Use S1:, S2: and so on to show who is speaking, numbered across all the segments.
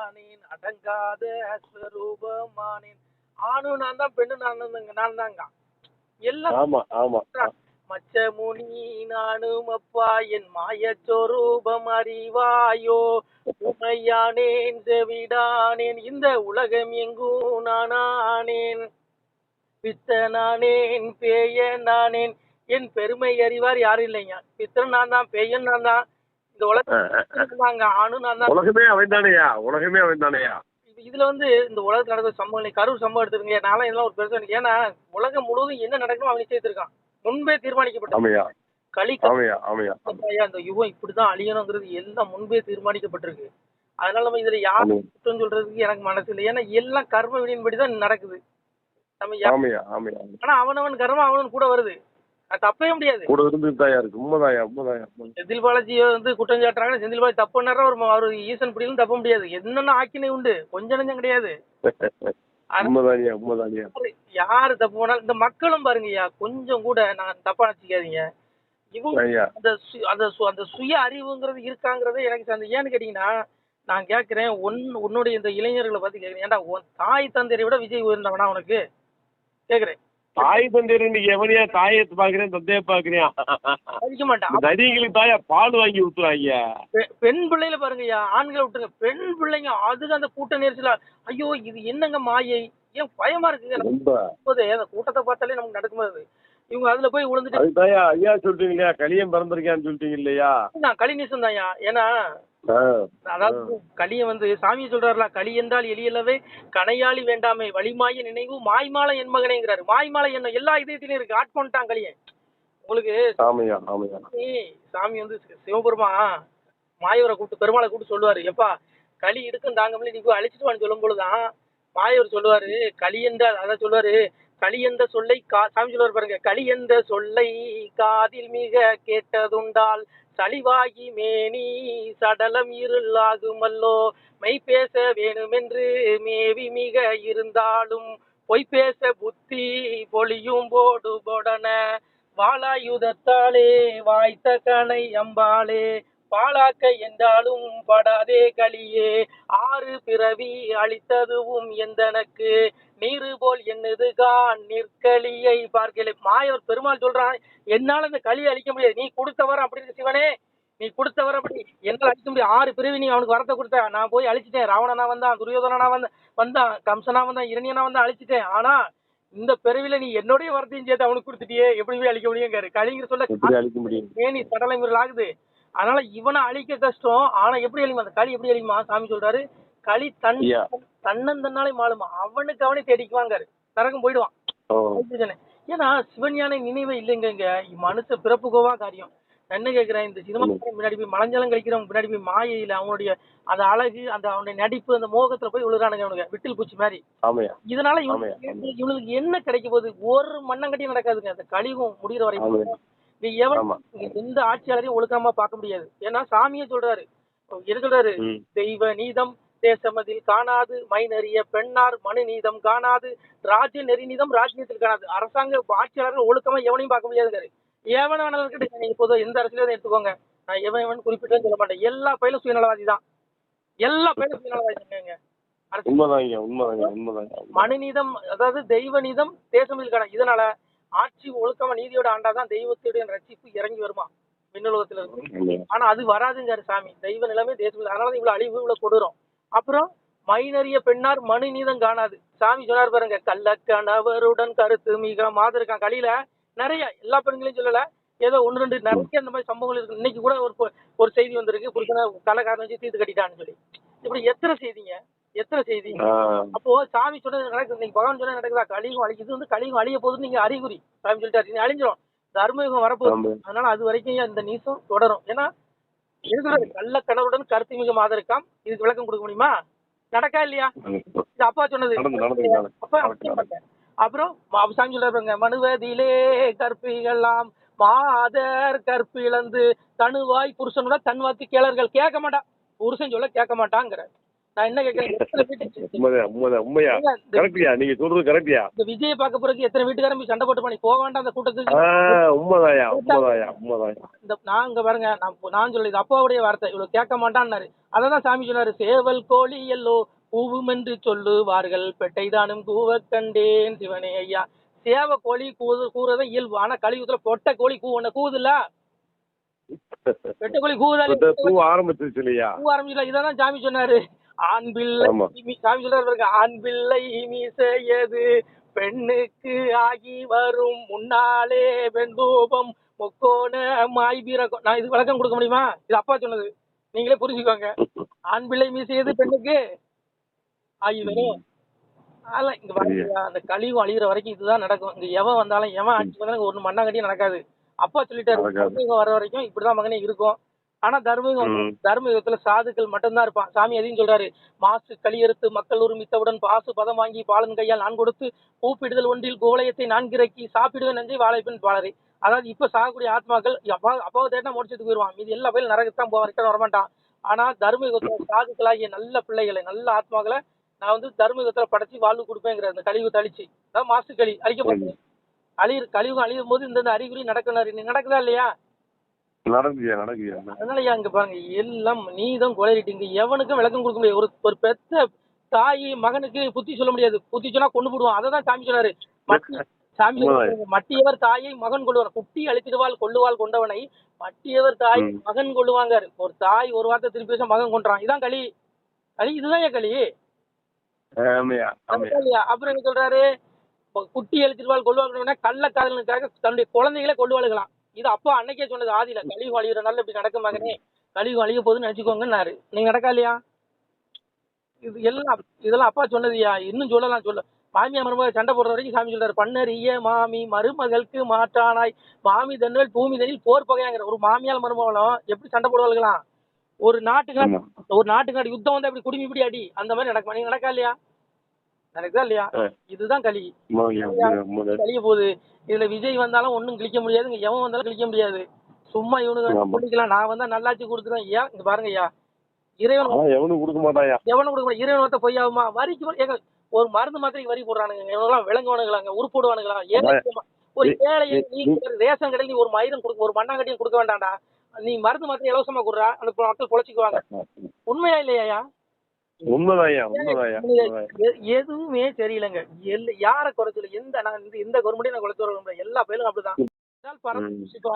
S1: நானேன் அடங்காத ஸ்வரூபமானேன். ஆணும் நான் தான், பெண்ணு நான் தாங்க. எல்லாம்
S2: ஆமா ஆமா
S1: மச்சமுனி நானும் அப்பா என் மாயச்சொரூபம் அறிவாயோ, உமையானேன் செவிடானேன் இந்த உலகம் எங்கும் நானானேன், பித்தனானேன் பேயனானேன் என் பெருமை அறிவார் யாரும் இல்லைங்க. பித்தன் நான் தான், பேயன் நான் தான், இந்த உலகம் ஆணும் நான் தான்.
S2: உலகமே அவன் தானேயா, உலகமே அவன் தானேயா.
S1: இதுல இந்த உலகத்துல நடக்கிற சம்பவம், கரூர் சம்பவம் எடுத்துருங்க. நானும் இதெல்லாம் ஒரு பெருசா, ஏன்னா உலகம் முழுவதும் என்ன நடக்கணும் அவன் நிச்சயித்திருக்கான், முன்பே தீர்மானிக்கப்பட்ட களி அந்த யுகம் இப்படிதான் அழியணுங்கிறது எல்லாம் முன்பே தீர்மானிக்கப்பட்டிருக்கு. அதனால நம்ம இதுல யாரும் குற்றம் சொல்றதுக்கு எனக்கு மனசு இல்லை. ஏன்னா எல்லாம் கர்ம விதியின்படிதான் நடக்குது. ஆனா அவனவன் கர்மம் அவனவன் கூட வருது, தப்பவே முடியாது. செந்தில் பாலாஜியை குற்றம் சாட்டுறாங்க. செந்தில் பாலாஜி தப்பு பண்ணாரா ஒரு ஈசன் பிடிக்கும் தப்ப முடியாது. என்னென்ன ஆக்கினை உண்டு, கொஞ்சம் நெஞ்சம் கிடையாது. யாரு தப்பு பண்ணாலும் இந்த மக்களும் பாருங்கய்யா, கொஞ்சம் கூட நான் தப்பா நினைச்சுக்காதீங்க. அந்த சுய அறிவுங்கிறது இருக்காங்கிறதே எனக்கு ஏன்னு கேட்டீங்கன்னா, நான் கேக்குறேன் உன்னுடைய இந்த இளைஞர்களை பத்தி கேக்குறேன். ஏன்டா உன் தாய் தந்தையை விட விஜய் உயர்ந்தவனா உனக்கு கேக்குறேன்.
S2: தாய் தந்தையர் இன்னைக்கு எவனையா தாயை பாக்குறேன் தந்தைய பாக்குறேன்
S1: அடிக்க மாட்டான்.
S2: நதிகளுக்கு தாயா பால் வாங்கி ஊத்துவாங்க.
S1: பெண் பிள்ளைல பாருங்கய்யா, ஆண்களை விட்டுருங்க, பெண் பிள்ளைங்க அதுக்கு அந்த கூட்ட நெரிசல, ஐயோ இது என்னங்க மாயை, ஏன் பயமா இருக்குங்க. அந்த கூட்டத்தை பார்த்தாலே நமக்கு நடக்கும்போது இவங்க அதுல போய் விழுந்துட்டு
S2: ஐயா சொல்றீங்க இல்லையா, களியம் பிறந்திருக்கான்னு சொல்லிட்டீங்க இல்லையா.
S1: நான் களிநீசம் தான்யா. ஏன்னா அதாவது களிய சாமியை சொல்றாருல, களி என்றால் எளியல்லவே கனையாளி வேண்டாமே வலிமாய நினைவு மாய்மாலை என் மகனேங்கிறாரு. மாய்மாலை என்ன எல்லா இதயத்திலயும் இருக்கு, ஆட்கொண்டான் களிய. உங்களுக்கு சாமி சிவபெருமா மாயவரை கூப்பிட்டு பெருமாளை கூப்பிட்டு சொல்லுவாரு, எப்பா களி இருக்கும் தாங்கல நீ போய் அழிச்சிட்டு வான்னு சொல்லும் பொழுதுதான் மாயவர் சொல்லுவாரு களி என்றால், அதான் சொல்லுவாரு களி என்ற சொல்லை சாமி சொல்லுவாரு பாருங்க, களி என்ற சொல்லை காதில் மிக கேட்டதுண்டால் சளிவாகி மேனி சடலம் இருளாகுமல்லோ, மெய் பேச வேணுமென்று மேவி மிக இருந்தாலும் பொய் பேச புத்தி பொலியும் போடு போடன, வாளாயுதத்தாலே வாய்த்த கணை அம்பாளே பாலாக்க என்றாலும் படாதே களியே, ஆறு பிறவி அளித்ததுவும் எந்தனக்கு நீரு போல் என்னதுகான் நிற்களியை பார்க்கலை. மாயவர் பெருமாள் சொல்றான், என்னால இந்த களியை அழிக்க முடியாது, நீ கொடுத்தவர் அப்படின்னு சிவனே, நீ கொடுத்தவர் அப்படி என்னால அழிக்க முடியாது. ஆறு பிறவி நீ அவனுக்கு வரத்தை கொடுத்த, நான் போய் அழிச்சிட்டேன். ராவணனா வந்தான், துரியோதனா வந்தான், கம்சனா வந்தான், இரணியனா வந்தான், அழிச்சிட்டேன். ஆனா இந்த பிறவில நீ என்னுடைய வரத்தையும் சேர்த்து அவனுக்கு கொடுத்துட்டியே, எப்படி போய் அழிக்க முடியுங்காரு. களிங்கிற சொல்ல ஏனி சடலை முறையில் ஆகுது. அதனால இவனை அழிக்க கஷ்டம். ஆனா எப்படி அழிமா, அந்த களி எப்படி அழிமா, சாமி சொல்றாரு களி தன்னந்தன்னாலே மாளுமா, அவனுக்கு அவனே தேடிக்குவாங்காரு, நரகம் போயிடுவான். ஏன்னா சிவஞான நினைவே இல்லைங்க, மனுஷ பிறப்புக்கோவா காரியம். என்ன கேக்குறேன், இந்த சினிமா முன்னாடி போய் மலஞ்சாலம் கழிக்கிறவங்க முன்னாடி போய் மாயையில அவனுடைய அந்த அழகு, அந்த அவனுடைய நடிப்பு, அந்த மோகத்துல போய் விழுறானுங்க அவனுங்க விட்டில் பூச்சி மாதிரி. இதனால இவனுக்கு என்ன கிடைக்க போகுது, ஒரு மண்ணங்கட்டியும் நடக்காதுங்க. அந்த கலியும் முடிகிற வரைக்கும் எந்த ஆட்சியாளரையும் ஒழுக்கமா பார்க்க முடியாது. ஏன்னா சாமியே சொல்றாரு, சொல்றாரு தெய்வ நீதம் தேசமதில் காணாது, மைனறிய பெண்ணார் மனு நீதம் காணாது, ராஜ்ய நெறி நீதம் ராஜ்யத்தில் காணாது. அரசாங்க ஆட்சியாளர்கள் ஒழுக்கமா எவனையும் பார்க்க முடியாதுங்காரு. எவன வேணாலும் இருக்கட்டும், நீங்க பொதுவாக எந்த அரசியலும் எடுத்துக்கோங்க, நான் எவன் குறிப்பிட்டு சொல்ல மாட்டேன், எல்லா பயிலும் சுயநலவாதி தான், எல்லா பயிலும் சுயநலவாதிங்க. மனுநீதம் அதாவது தெய்வ நீதம் தேசமதில் காணாது. இதனால ஆட்சி ஒழுக்கமா நீதியோட ஆண்டாதான் தெய்வத்துடைய ரட்சிப்பு இறங்கி வருமா விண்ணுலகத்துல இருக்கு. ஆனா அது வராதுங்காரு சாமி, தெய்வ நிலைமை தேசம். அதனால இவ்வளவு அழிவு இவ்வளவு கொடுறோம். அப்புறம் மைனறிய பெண்ணார் மனு நீதம் காணாது. சாமி சொன்னார் பாருங்க, கள்ளக்கணவருடன் கருத்து மிக மாதிரி இருக்கான். களியில நிறைய எல்லா பெண்களையும் சொல்லல, ஏதோ ஒன்று ரெண்டு நிறைய அந்த மாதிரி சம்பவங்கள் இருக்கு. இன்னைக்கு கூட ஒரு செய்தி வந்திருக்கு, புருஷனை கள்ளக்காரன் வச்சு தீர்த்து கட்டிட்டான்னு சொல்லி. இப்படி எத்தனை செய்திங்க, எத்தனை செய்தி. அப்போ சாமி சொன்னது நடக்குது, இன்னைக்கு பகவான் சொன்னது நடக்குதா, கலியுகம் அழிக்குது, கலியுகம் அழிய போகுதுன்னு நீங்க அறிகுறி சாமி சொல்லிட்டாரு, நீ அழிஞ்சிரும், தர்மயுகம் வரப்போகுது. அதனால அது வரைக்கும் இந்த நீசம் தொடரும். ஏன்னா இருக்கிறது கள்ள கணவருடன் கருத்து மிக மாதம் இருக்காம். இதுக்கு விளக்கம் கொடுக்க முடியுமா, நடக்கா இல்லையா, இது அப்பா சொன்னது. அப்புறம் சாமி சொல்றாங்க, மனுவதிலே கற்பிகளாம் மாதர் கற்பிழந்து தனுவாய் புருஷனோட தன் வாக்கு கேளர்கள் கேட்க மாட்டான், புருஷன் சொல்ல கேட்க மாட்டாங்கிற. நான் என்ன கேட்கறேன், எத்தனை வீட்டுக்கு
S2: உண்மையா கரெக்டியா, நீங்க சொல்றது கரெக்டியா.
S1: இந்த விஜயை பார்க்க பிறகு எத்தனை வீட்டுக்காரன் போய் சண்டை போட்டு பண்ணி போக வேண்டாம் அந்த கூட்டத்துக்கு.
S2: உண்மைதாயா.
S1: இந்த நான் இங்க பாருங்க, நான் சொல்ல இது அப்பாவுடைய வார்த்தை, இவ்வளவு கேட்க மாட்டான்னாரு. அததான் சாமி சொன்னாரு, சேவல் கோழி எல்லோ கூவும் என்று சொல்லுவார்கள், பெட்டைதானும் கூவ கண்டேன் சிவனே ஐயா. சேவ கோழி கூறதான் இயல்பு. ஆனா கலியுகத்துல பொட்டை கோழி கூவுது இல்ல, பெட்டை கோழி கூவ
S2: ஆரம்பிச்சிருச்சு இல்லையா,
S1: கூவ ஆரம்பிச்சுல. இதான் சாமி சொன்னாரு, ஆண் பிள்ளை சாமி சொல்றாரு, ஆண் பிள்ளை மீசையது பெண்ணுக்கு ஆகி வரும் முன்னாலே வெண்தூபம் முக்கோண மாய்பீரகம். நான் இது விளக்கம் கொடுக்க முடியுமா? இது அப்பா சொன்னது, நீங்களே புரிஞ்சுக்கோங்க. ஆண் பிள்ளை மீசையது பெண்ணுக்கு ஆகி வரும். அதெல்லாம் இங்க பாருங்க, அந்த கழிவு அழிகிற வரைக்கும் இதுதான் நடக்கும். இங்க எவன் வந்தாலும் எவன் ஆட்சி வந்தாலும் ஒரு மண்ணாங்கட்டியும் நடக்காது. அப்பா சொல்லிட்டாரு, தர்மயுகம் வர வரைக்கும் இப்படிதான் மகனே இருக்கும். ஆனா தர்மயுகத்துல சாதுக்கள் மட்டும்தான் இருப்பான். சாமி அதையும் சொல்றாரு, மாசு களியறுத்து மக்கள் உரிமித்தவுடன் பாசு பதம் வாங்கி பாலன் கையால் நான் கொடுத்து பூப்பிடுதல் ஒன்றில் குவளையத்தை நான்கிறக்கி சாப்பிடுவேன் நஞ்சை வாழைப்பின் பாலரை. அதாவது இப்ப சாகக்கூடிய ஆத்மாக்கள் அப்பாவை தேடினா முடிச்சதுக்கு போயிருவான், மீது எல்லா பேரும் நரகத்தான் போவான், வரமாட்டான். ஆனா தர்மயுகத்துல சாதுக்களாகிய நல்ல பிள்ளைகளை நல்ல ஆத்மாக்களை நான் வந்து தர்மயுகத்துல படைச்சு வாழ்வு கொடுப்பேங்கிற அந்த கழிவு அழிச்சு, அதாவது மாசு களி அழிக்கப்பட்டது. கழிவு அழியும் போது இந்த அறிகுறி நடக்கணும், நடக்குதா இல்லையா? அதனாலயா இங்க பாருங்க, எல்லாம் நீதான் குறையிட்டீங்க. எவனுக்கும் விளக்கம் கொடுக்க முடியாது. ஒரு பெத்த தாய் மகனுக்கு புத்தி சொல்ல முடியாது, புத்தி சொன்னா கொண்டு போடுவான். அததான் சாமி சொன்னாரு, சாமி மட்டியவர் தாயை மகன் கொள்ளுவார், குட்டி அழித்திடுவாள் கொள்ளுவாள் கொண்டவனை மட்டியவர் தாய் மகன் கொள்ளுவாங்க. ஒரு தாய் ஒரு வார்த்தை திருப்பி பேச மகன் கொண்டான். இதான் களி. இதுதான் ஏன் களி? அப்புறம் என்ன சொல்றாரு, குட்டி எழுத்திருவாள் கொள்ளுவாங்க, கள்ள காதலுக்காக தன்னுடைய குழந்தைகளை கொள்ளுவாளுகளாம். இது அப்பா அன்னைக்கே சொன்னது ஆதியில, கழிவு அழிகிற நாள் இப்படி நடக்கும் மகனே, கழிவு அழிய போதுன்னு நினைச்சுக்கோங்கன்னாரு. நீங்க நடக்கா இல்லையா? இதெல்லாம் அப்பா சொன்னதுயா. இன்னும் சொல்ல மாமியா மருமகள் சண்டை போடுற வரைக்கும் சாமி சொல்றாரு, பண்ணறிய மாமி மருமகளுக்கு மாற்றானாய் மாமி தன்னுள் பூமி தனில் போர் பகையாங்கிற. ஒரு மாமியால் மருமகளும் எப்படி சண்டை போடுவாளுகளாம்? ஒரு நாட்டுக்கு யுத்தம் வந்து அப்படி குடுமி இப்படி அடி, அந்த மாதிரி நடக்குமா? நீங்க நடக்கா இல்லையா? நடக்குதா இல்லையா? இதுதான் களி. கழிய போகுது. இதுல விஜய் வந்தாலும் ஒண்ணும் கிழிக்க முடியாது, எவன் வந்தாலும் கிழிக்க முடியாது. சும்மா இவனுக்கு குடிக்கலாம், நான் வந்தா நல்லாச்சு கொடுத்துருவேன். ஏன் இங்க பாருங்க ஐயா, இறைவன் எவனும் கொடுக்க மாட்டான். இறைவன் ஒருத்த பொய்யாகுமா? வரிக்கு ஒரு மருந்து மாத்திரைக்கு வரி போடுறானுங்க, இவனெல்லாம் விளங்குவானுங்களாங்க, உருப்போடுவானுங்களா? ஒரு ஏழையை நீ ரேஷன் கடையில் நீ ஒரு மயிரும் கொடுக்க, ஒரு மண்ணாங்கட்டியும் கொடுக்க வேண்டாம்டா, நீ மருந்து மாத்திரை இலவசமா கொடுறா, அந்த மக்கள் பொழைச்சிக்குவாங்க. உண்மையா இல்லையா? எதுவுமே தெரியலங்க. யார குறைச்சல, எந்த கவர்மெண்டையும் நான் குறைச்சு வர, எல்லா பேரும் அப்படிதான்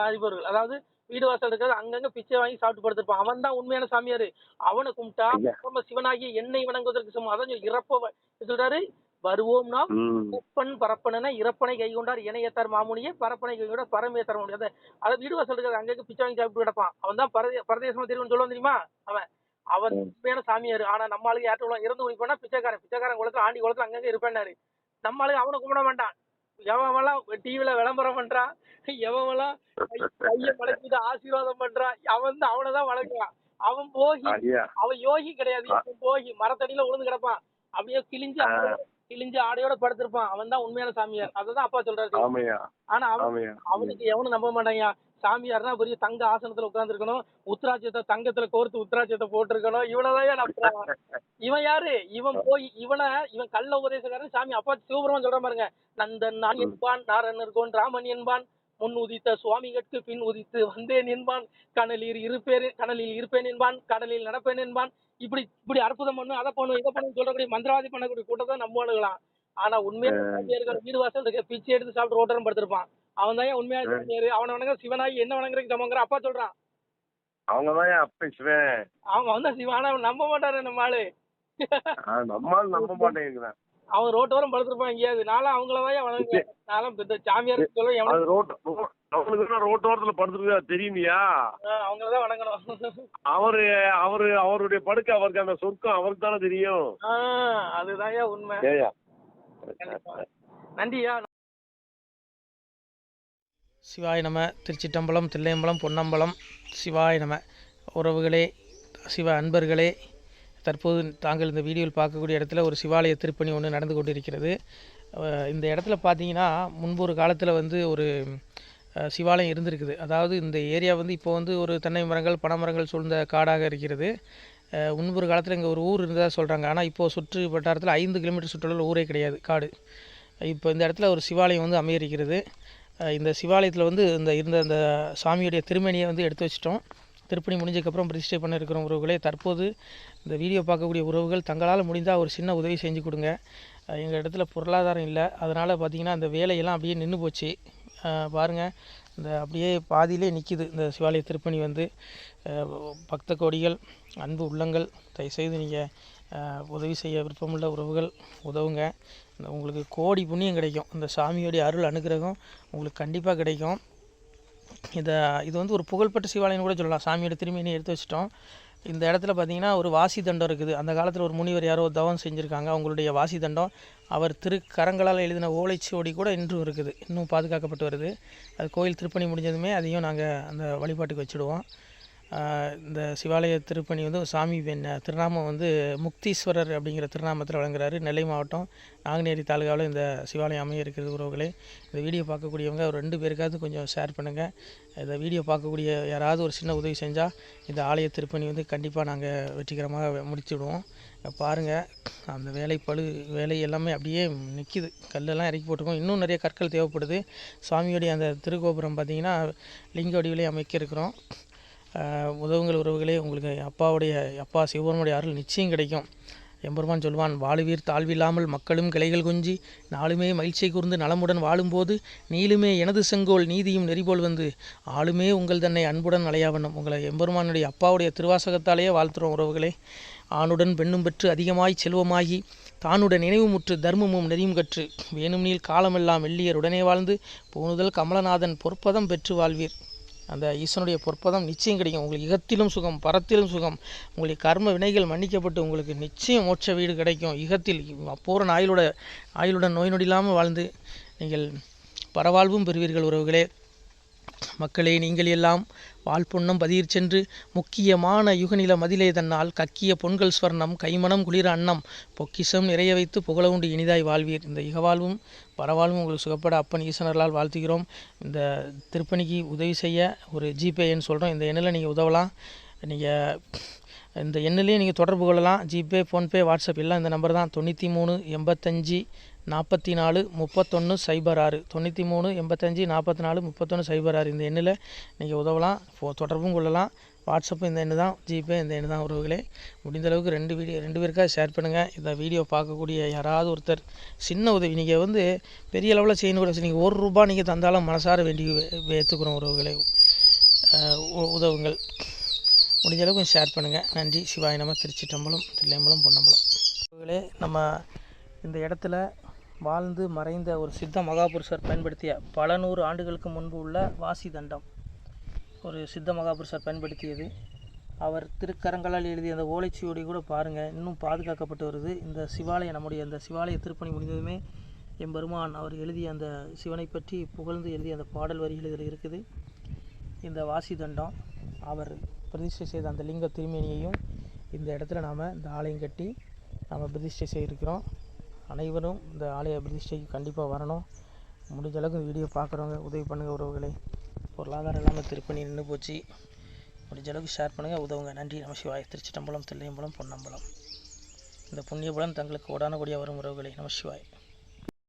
S1: அதிபர்கள். அதாவது வீடு வாசல் இருக்கிறது அங்கங்க பிச்சை வாங்கி சாப்பிட்டு படுத்திருப்பான். அவன் தான் உண்மையான சாமியாரு. அவனை கும்பிட்டா நம்ம சிவனாகிய எண்ணெய் வணங்குவதற்கு சமம். அதான் இறப்ப சொல்றாரு, வருவோம்னா பரப்பன இறப்பனை கை கொண்டார் இணையத்தார் மாமுனியே பரப்பனை கை கொண்டார் பரமையை தர முடியாது. அதாவது வீடு வாசல் இருக்கிறது அங்கங்க பிச்சை வாங்கி சாப்பிட்டு கிடப்பான். அவன் தான் பரதேசமா தெரியும்னு சொல்லுவான் தெரியுமா? அவன் உண்மையான சாமியாரு. ஆனா நம்ம ஆளுக்கு யார்ட்ட இறந்து குடிப்பானா பிச்சைக்காரன் குளத்துல ஆண்டி குளத்துல அங்கங்க இருப்பேன்னாரு. நம்ம ஆளுக்கு அவனை கும்பிட மாட்டான். எவன்லாம் டிவில விளம்பரம் பண்றான், எவன்லாம் கைய மடக்கிட்டு ஆசீர்வாதம் பண்றான், அவனதான் வளர்க்கிறான். அவன் யோகி கிடையாது, போகி மரத்தடியில உழுந்து கிடப்பான், அப்படியே கிழிஞ்சு ஆடையோட படுத்திருப்பான். அவன் தான் உண்மையான சாமியார். அததான் அப்பா சொல்றாரு. ஆனா அவனுக்கு எவனும் நம்ப மாட்டாங்க. சாமியார்னா பெரிய தங்க ஆசனத்துல உட்கார்ந்து இருக்கணும், உத்ராட்சத்தை தங்கத்துல கோர்த்து உத்ராட்சத்தை போட்டிருக்கணும். இவனதான் நம்புறான். இவன் யாரு? இவன் கள்ள உபதேசக்காரன். சாமி அப்பா சிவபெருமான் சொல்ற பாருங்க, நந்தன் நான் என்பான், நாரன் இருக்கோன் ராமன் என்பான், முன் உதித்த சுவாமிகட்கு பின் உதித்து வந்தேன் என்பான், கனலில் இருப்பேன் என்பான், கடலில் நடப்பேன் என்பான். இப்படி அற்புதம் பண்ணும், அதை பண்ணும், இதை பண்ணும் சொல்லக்கூடிய மந்திரவாதி பண்ணக்கூடிய கூட்டத்தை நம்புவானுங்களாம். ஆனா உண்மையான வீடு வாசல் இருக்க பிச்சை எடுத்து சாப்பிட்டு ரோட்டரம் படுத்திருப்பான். அவன் தான் உண்மையான சாமியாரு. அவனை வணங்க சிவனாகி என்ன வணங்குறதுக்கு சமங்கிற அப்பா சொல்றான். அவன் தான் சிவன். ஆனா அவன் நம்ப மாட்டாரு நம்ம ஆளு. அவன் ரோட்டோரம் படுத்திருப்பான் எங்கேயாவது. நானும் அவங்களதான் வணங்க, நானும் சாமியார் சொல்லுவேன்.
S2: ரோட்டோரத்துல படுத்துருக்கா தெரியுமியா?
S1: அவங்களதான் வணங்கணும்.
S2: அவருடைய படுக்கை அவருக்கு அந்த சொர்க்கம் அவருக்கு தானே தெரியும்.
S1: அதுதான் உண்மை. நன்றியா. சிவாய நம. திருச்சிட்டம்பலம், தில்லையம்பலம், பொன்னம்பலம். சிவாய நம. உறவுகளே, சிவ அன்பர்களே, தற்போது தாங்கள் இந்த வீடியோவில் பார்க்கக்கூடிய இடத்துல ஒரு சிவாலய திருப்பணி ஒன்று நடந்து கொண்டிருக்கிறது. இந்த இடத்துல பார்த்தீங்கன்னா முன்பு ஒரு காலத்தில் வந்து ஒரு சிவாலயம் இருந்திருக்குது. அதாவது இந்த ஏரியா வந்து இப்போ வந்து ஒரு தென்னை மரங்கள் பனை மரங்கள் சூழ்ந்த காடாக இருக்கிறது. முன்பொரு காலத்தில் இங்கே ஒரு ஊர் இருந்ததாக சொல்கிறாங்க. ஆனால் இப்போது சுற்று வட்டாரத்தில் 5 கிலோமீட்டர் சுற்றளவில் ஊரே கிடையாது, காடு. இப்போ இந்த இடத்துல ஒரு சிவாலயம் வந்து அமையிருக்கிறது. இந்த சிவாலயத்தில் வந்து இருந்த அந்த சாமியுடைய திருமேனியை வந்து எடுத்து வச்சிட்டோம். திருப்பணி முடிஞ்சதுக்கப்புறம் பிரதிஷ்டை பண்ண இருக்கிற உறவுகளே, தற்போது இந்த வீடியோ பார்க்கக்கூடிய உறவுகள் தங்களால் முடிந்தால் ஒரு சின்ன உதவி செஞ்சு கொடுங்க. எங்கள் இடத்துல பொருளாதாரம் இல்லை, அதனால் பார்த்திங்கன்னா அந்த வேலையெல்லாம் அப்படியே நின்று போச்சு. பாருங்கள், இந்த அப்படியே பாதியிலே நிற்கிது இந்த சிவாலய திருப்பணி வந்து. பக்த கோடிகள், அன்பு உள்ளங்கள், தயவுசெய்து நீங்கள் உதவி செய்ய விருப்பமுள்ள உறவுகள் உதவுங்க. உங்களுக்கு கோடி புண்ணியம் கிடைக்கும். இந்த சாமியோடைய அருள் அனுகிரகம் உங்களுக்கு கண்டிப்பாக கிடைக்கும். இது வந்து ஒரு புகழ்பெற்ற சிவாலயம்னு கூட சொல்லலாம். சாமியோட திருமேனி எடுத்து வச்சிட்டோம். இந்த இடத்துல பார்த்திங்கன்னா ஒரு வாசி தண்டம் இருக்குது. அந்த காலத்தில் ஒரு முனிவர் யாரோ தவம் செஞ்சுருக்காங்க. அவங்களுடைய வாசி தண்டம் அவர் திருக்கரங்களால் எழுதின ஓலைச்சுவடி கூட இன்றும் இருக்குது, இன்னும் பாதுகாக்கப்பட்டு வருது. அது கோயில் திருப்பணி முடிஞ்சதுமே அதையும் நாங்கள் அந்த வழிபாட்டுக்கு வச்சுடுவோம். இந்த சிவாலய திருப்பணி வந்து சாமி திருநாமம் வந்து முக்தீஸ்வரர் அப்படிங்கிற திருநாமத்தில் வழங்குறாரு. நெல்லை மாவட்டம் நாங்குநேரி தாலுகாவில் இந்த சிவாலயம் அமைய இருக்கிறது உறவுகளே. இந்த வீடியோ பார்க்கக்கூடியவங்க ஒரு 2 பேருக்காவது கொஞ்சம் ஷேர் பண்ணுங்கள். இந்த வீடியோ பார்க்கக்கூடிய யாராவது ஒரு சின்ன உதவி செஞ்சால் இந்த ஆலய திருப்பணி வந்து கண்டிப்பாக நாங்கள் வெற்றிகரமாக முடிச்சுடுவோம். பாருங்கள், அந்த வேலை எல்லாமே அப்படியே நிற்கிது. கல்லெல்லாம் இறக்கி போட்டிருக்கோம். இன்னும் நிறைய கற்கள் தேவைப்படுது. சுவாமியோடைய அந்த திருக்கோபுரம் பார்த்திங்கன்னா லிங்க வடிவிலே அமைக்க இருக்கிறோம். உதவுங்கள் உறவுகளே. உங்களுக்கு அப்பா சிவபெருமானுடைய அருள் நிச்சயம் கிடைக்கும். எம்பெருமான் சொல்வான், வாழுவீர் தாழ்வில்லாமல் மக்களும் கிளைகள் கொஞ்சி நாளுமே மகிழ்ச்சியை கூர்ந்து நலமுடன் வாழும்போது நீளுமே எனது செங்கோல் நீதியும் நெறிபோல் வந்து ஆளுமே உங்கள் தன்னை அன்புடன் அலையாவண்ணம். உங்களை எம்பெருமானுடைய அப்பாவுடைய திருவாசகத்தாலேயே வாழ்த்துறோம் உறவுகளே. ஆணுடன் பெண்ணும் பெற்று அதிகமாய் செல்வமாகி தானுடன் நினைவுமுற்று தர்மமும் நெறியும் கற்று வேணும் நீள் காலமெல்லாம் வெள்ளியர் உடனே வாழ்ந்து போனுதல் கமலநாதன் பொற்பதம் பெற்று வாழ்வீர். அந்த ஈசனுடைய பொற்பதம் நிச்சயம் கிடைக்கும். உங்களுக்கு இகத்திலும் சுகம், பரத்திலும் சுகம். உங்களுடைய கர்ம வினைகள் மன்னிக்கப்பட்டு உங்களுக்கு நிச்சயம் மோட்ச வீடு கிடைக்கும். இகத்தில் பூரண ஆயுளுடன் நோய் நொடி இல்லாமல் வாழ்ந்து நீங்கள் பரவாழ்வும் பெறுவீர்கள் உறவுகளே. மக்களே, நீங்கள் எல்லாம் வாழ்பொன்னம் பதியிற் சென்று முக்கியமான யுகநில மதிலே தன்னால் கக்கிய பொன்கள் ஸ்வர்ணம் கைமணம் குளிர அன்னம் பொக்கிஷம் நிறைய வைத்து புகழவுண்டு இனிதாய் வாழ்வீர். இந்த இகவாழ்வும் பரவாழ்வும் உங்களுக்கு சுகப்பட அப்பன் ஈசனர்களால் வாழ்த்துகிறோம். இந்த திருப்பணிக்கு உதவி செய்ய ஒரு ஜிபே எண் சொல்கிறோம். இந்த எண்ணில் நீங்கள் உதவலாம். நீங்கள் இந்த எண்ணிலே நீங்கள் தொடர்பு கொள்ளலாம். ஜிபே, ஃபோன்பே, வாட்ஸ்அப் எல்லாம் இந்த நம்பர் தான். 93 85 44 31 06 93 85 44 31 06. இந்த எண்ணில் நீங்கள் உதவலாம், தொடர்பும் கொள்ளலாம். வாட்ஸ்அப்பு இந்த எண்ணு தான், ஜிபே இந்த எண்ணு தான் உறவுகளே. முடிந்தளவுக்கு 2 பேருக்காக ஷேர் பண்ணுங்கள். இந்த வீடியோ பார்க்கக்கூடிய யாராவது ஒருத்தர் சின்ன உதவி, நீங்கள் வந்து பெரிய அளவில் செய்யணும் கூட, நீங்கள் ₹1 நீங்கள் தந்தாலும் மனசார வேண்டி ஏற்றுக்கிறோம் உறவுகளே. உதவுங்கள். முடிஞ்ச அளவுக்கு ஷேர் பண்ணுங்கள். நன்றி. சிவாய நம. திருச்சிற்றம்பலம், தில்லையம்பலம், பொன்னம்பலம். உறவுகளே, நம்ம இந்த இடத்துல வாழ்ந்து மறைந்த ஒரு சித்த மகாபுருஷர் பயன்படுத்திய பல 100 ஆண்டுகளுக்கு முன்பு உள்ள வாசி தண்டம் ஒரு சித்த மகாபுருஷர் பயன்படுத்தியது. அவர் திருக்கரங்களால் எழுதிய அந்த ஓலைச்சுவடி கூட பாருங்கள், இன்னும் பாதுகாக்கப்பட்டு வருது. இந்த சிவாலயம், நம்முடைய அந்த சிவாலய திருப்பணி முடிந்ததுமே எம்பெருமான் அவர் எழுதிய அந்த சிவனை பற்றி புகழ்ந்து எழுதிய அந்த பாடல் வரிகள் இதில் இருக்குது. இந்த வாசி தண்டம் அவர் பிரதிஷ்டை செய்த அந்த லிங்க திருமேனியையும் இந்த இடத்துல நாம் இந்த ஆலயம் கட்டி நாம் பிரதிஷ்டை செய்திருக்கிறோம். அனைவரும் இந்த ஆலய பிரதிஷ்டைக்கு கண்டிப்பாக வரணும். முடிஞ்ச அளவுக்கு இந்த வீடியோ பார்க்குறவங்க உதவி பண்ணுங்கள் உறவுகளை. பொருளாதாரம் இல்லாமல் திருப்பணி நின்று போச்சு. முடிஞ்ச அளவுக்கு ஷேர் பண்ணுங்கள், உதவுங்க. நன்றி. நம சிவாய. திருச்சிற்றம்பலம், தில்லையம்பலம், பொன்னம்பலம். இந்த புண்ணிய பலன் தங்களுக்கு கோடான கோடியாக வரும் உறவுகளை. நம சிவாய்.